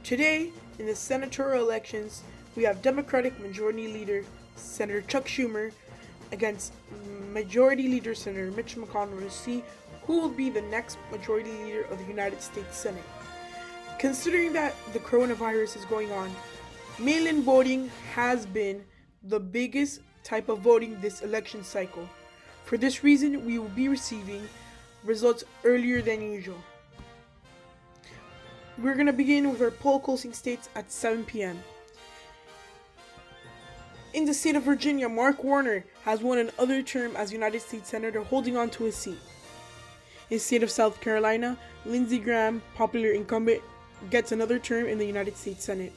Today, in the senatorial elections, we have Democratic Majority Leader Senator Chuck Schumer against Majority Leader Senator Mitch McConnell to see who will be the next Majority Leader of the United States Senate. Considering that the coronavirus is going on, mail-in voting has been the biggest type of voting this election cycle. For this reason, we will be receiving results earlier than usual. We're going to begin with our poll closing states at 7 p.m. In the state of Virginia, Mark Warner has won another term as United States Senator, holding on to his seat. In the state of South Carolina, Lindsey Graham, popular incumbent, gets another term in the United States Senate.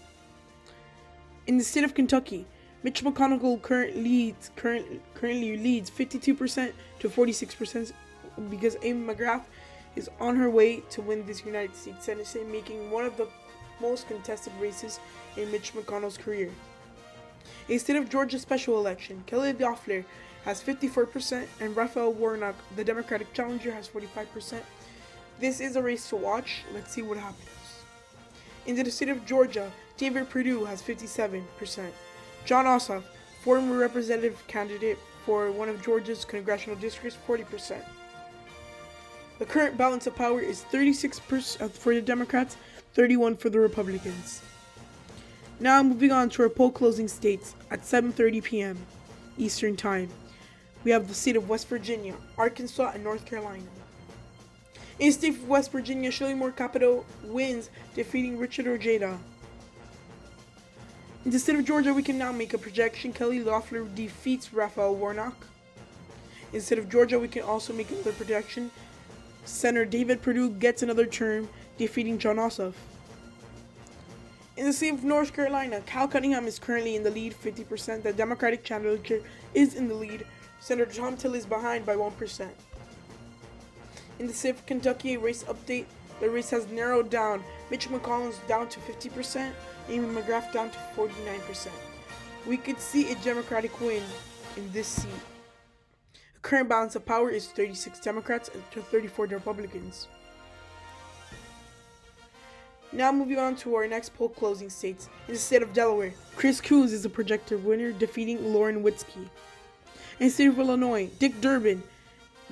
In the state of Kentucky, Mitch McConnell currently leads 52% to 46% because Amy McGrath is on her way to win this United States Senate, making one of the most contested races in Mitch McConnell's career. In the state of Georgia special election, Kelly LeOffler has 54% and Raphael Warnock, the Democratic challenger, has 45%. This is a race to watch. Let's see what happens. In the state of Georgia, David Perdue has 57%. Jon Ossoff, former representative candidate for one of Georgia's congressional districts, 40%. The current balance of power is 36% for the Democrats, 31% for the Republicans. Now moving on to our poll closing states at 7:30 p.m. Eastern Time. We have the state of West Virginia, Arkansas, and North Carolina. In the state of West Virginia, Shirley Moore Capito wins, defeating Richard Ojeda. In the state of Georgia, we can now make a projection. Kelly LeOffler defeats Raphael Warnock. In the state of Georgia, we can also make another projection. Senator David Perdue gets another term, defeating Jon Ossoff. In the state of North Carolina, Cal Cunningham is currently in the lead, 50%. The Democratic challenger is in the lead. Senator Tom Till is behind by 1%. In the state of Kentucky, a race update. The race has narrowed down. Mitch McConnell is down to 50%. Amy McGrath down to 49%. We could see a Democratic win in this seat. The current balance of power is 36 Democrats to 34 Republicans. Now moving on to our next poll closing states. In the state of Delaware, Chris Coons is a projected winner, defeating Lauren Witzke. In the state of Illinois, Dick Durbin,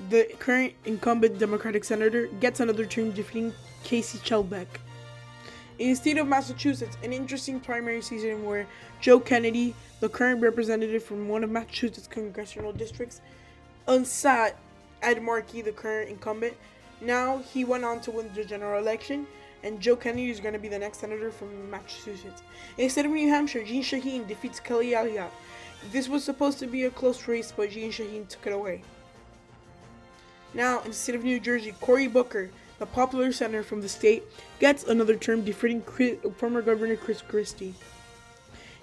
the current incumbent Democratic senator, gets another term, defeating Casey Chelbeck. In the state of Massachusetts, an interesting primary season where Joe Kennedy, the current representative from one of Massachusetts' congressional districts, unsat Ed Markey, the current incumbent. Now he went on to win the general election, and Joe Kennedy is going to be the next senator from Massachusetts. In the state of New Hampshire, Jean Shaheen defeats Kelly Elliott. This was supposed to be a close race, but Jean Shaheen took it away. Now, in the state of New Jersey, Cory Booker, the popular senator from the state, gets another term, defeating former Governor Chris Christie.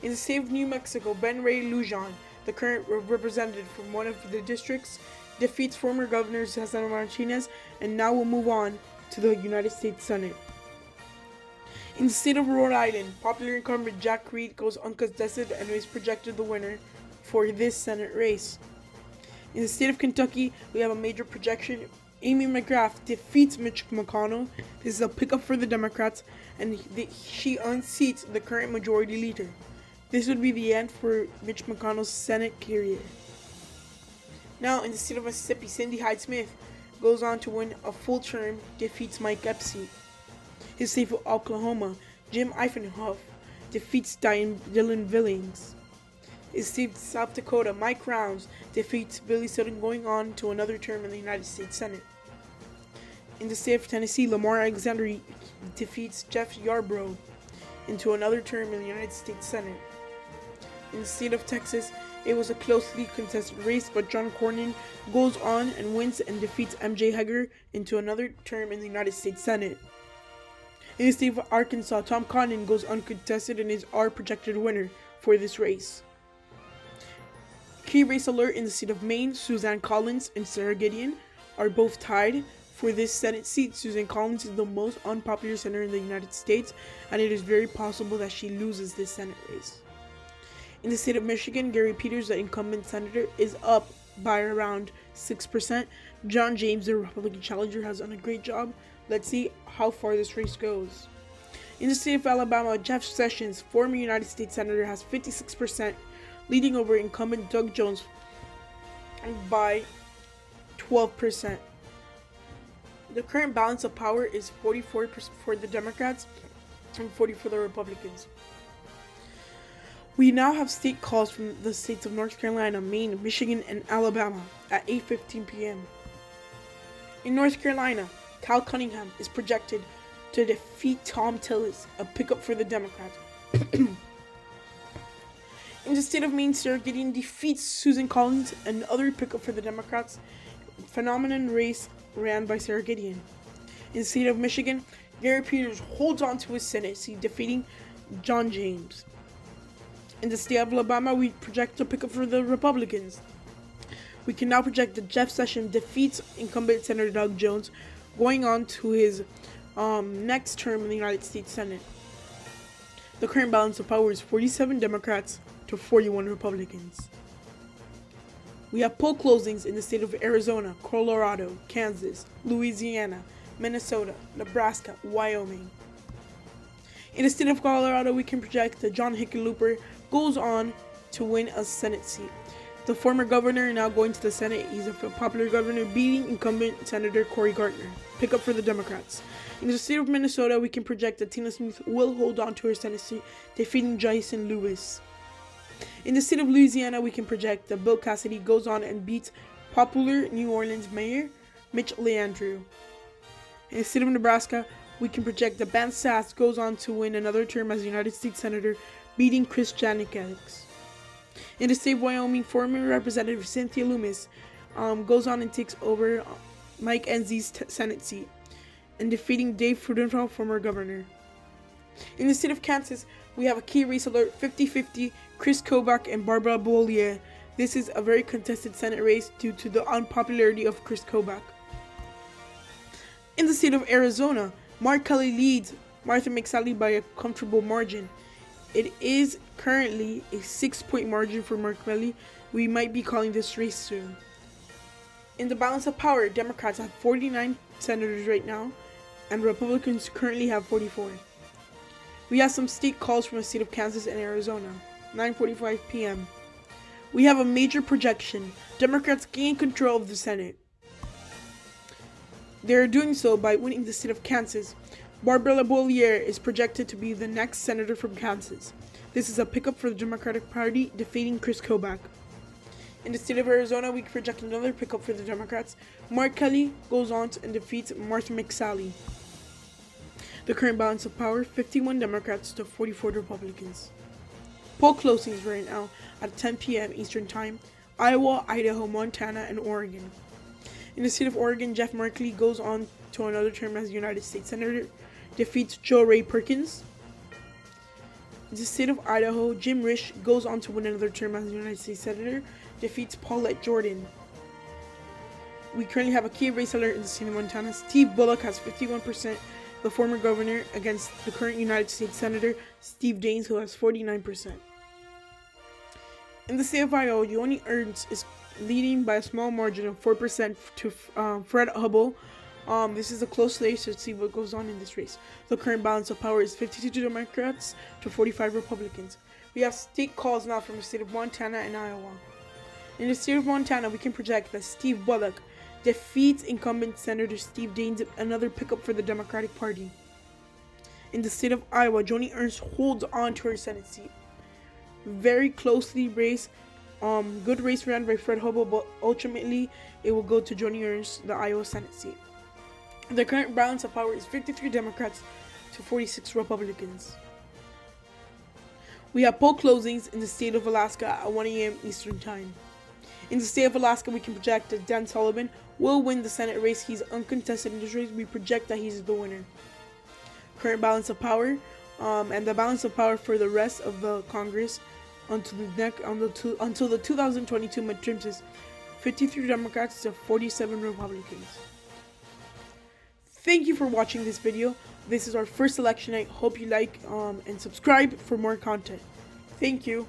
In the state of New Mexico, Ben Ray Lujan, the current representative from one of the districts, defeats former Governor Cesar Martinez, and now will move on to the United States Senate. In the state of Rhode Island, popular incumbent Jack Reed goes uncontested and is projected the winner for this Senate race. In the state of Kentucky, we have a major projection. Amy McGrath defeats Mitch McConnell. This is a pickup for the Democrats, and she unseats the current majority leader. This would be the end for Mitch McConnell's Senate career. Now, in the state of Mississippi, Cindy Hyde-Smith goes on to win a full term, defeats Mike Epstein. In the state of Oklahoma, Jim Eifenhoff defeats Dylan Billings. In the state of South Dakota, Mike Rounds defeats Billy Sutton, going on to another term in the United States Senate. In the state of Tennessee, Lamar Alexander defeats Jeff Yarbrough into another term in the United States Senate. In the state of Texas, it was a closely contested race, but John Cornyn goes on and wins and defeats MJ Heger into another term in the United States Senate. In the state of Arkansas, Tom Cotton goes uncontested and is our projected winner for this race. Key race alert: in the state of Maine, Suzanne Collins and Sarah Gideon are both tied for this Senate seat. Suzanne Collins is the most unpopular senator in the United States, and it is very possible that she loses this Senate race. In the state of Michigan, Gary Peters, the incumbent senator, is up by around 6%. John James, the Republican challenger, has done a great job. Let's see how far this race goes. In the state of Alabama, Jeff Sessions, former United States Senator, has 56%, leading over incumbent Doug Jones by 12%. The current balance of power is 44% for the Democrats and 40% for the Republicans. We now have state calls from the states of North Carolina, Maine, Michigan, and Alabama at 8:15 p.m. In North Carolina, Cal Cunningham is projected to defeat Tom Tillis, a pickup for the Democrats. In the state of Maine, Sarah Gideon defeats Susan Collins, another pickup for the Democrats. Phenomenon race ran by Sarah Gideon. In the state of Michigan, Gary Peters holds on to his Senate seat, defeating John James. In the state of Alabama, we project a pickup for the Republicans. We can now project that Jeff Sessions defeats incumbent Senator Doug Jones, going on to his next term in the United States Senate. The current balance of power is 47 Democrats to 41 Republicans. We have poll closings in the state of Arizona, Colorado, Kansas, Louisiana, Minnesota, Nebraska, Wyoming. In the state of Colorado, we can project that John Hickenlooper goes on to win a Senate seat. The former governor now going to the Senate. He's a popular governor, beating incumbent Senator Cory Gardner. Pick up for the Democrats. In the state of Minnesota, we can project that Tina Smith will hold on to her Senate seat, defeating Jason Lewis. In the state of Louisiana, we can project that Bill Cassidy goes on and beats popular New Orleans Mayor Mitch Landrieu. In the state of Nebraska, we can project that Ben Sasse goes on to win another term as a United States Senator, beating Chris Janikowicz. In the state of Wyoming, former Representative Cynthia Loomis goes on and takes over Mike Enzie's Senate seat and defeating Dave Frudenthal, former governor. In the state of Kansas, we have a key race alert: 50-50, Chris Kobach and Barbara Bollier. This is a very contested Senate race due to the unpopularity of Chris Kobach. In the state of Arizona, Mark Kelly leads Martha McSally by a comfortable margin. It is currently a 6-point margin for Mark Kelly. We might be calling this race soon. In the balance of power, Democrats have 49 senators right now, and Republicans currently have 44. We have some state calls from the state of Kansas and Arizona, 9:45 p.m. We have a major projection. Democrats gain control of the Senate. They are doing so by winning the state of Kansas. Barbara Bollier is projected to be the next senator from Kansas. This is a pickup for the Democratic Party, defeating Chris Kobach. In the state of Arizona, we project another pickup for the Democrats. Mark Kelly goes on and defeats Martha McSally. The current balance of power, 51 Democrats to 44 Republicans. Poll closings right now at 10 p.m. Eastern Time: Iowa, Idaho, Montana, and Oregon. In the state of Oregon, Jeff Merkley goes on to another term as United States Senator, defeats Joe Ray Perkins. In the state of Idaho, Jim Risch goes on to win another term as United States Senator, defeats Paulette Jordan. We currently have a key race alert in the state of Montana. Steve Bullock has 51%, the former governor, against the current United States Senator, Steve Daines, who has 49%. In the state of Iowa, JONI ERNST is leading by a small margin of 4% to Fred Hubbell. This is a close race. Let's see what goes on in this race. The current balance of power is 52 Democrats to 45 Republicans. We have state calls now from the state of Montana and Iowa. In the state of Montana, we can project that Steve Bullock defeats incumbent Senator Steve Daines, another pickup for the Democratic Party. In the state of Iowa, JONI ERNST holds on to her Senate seat. Very closely race. Good race ran by Fred Hubbell, but ultimately it will go to JONI ERNST, the Iowa Senate seat. The current balance of power is 53 Democrats to 46 Republicans. We have poll closings in the state of Alaska at 1 a.m. Eastern Time. In the state of Alaska, we can project that Dan Sullivan will win the Senate race. He's uncontested in this race. We project that he's the winner. Current balance of power, and the balance of power for the rest of the Congress until the 2022 midterms is 53 Democrats to 47 Republicans. Thank you for watching this video. This is our first election night. Hope you like and subscribe for more content. Thank you.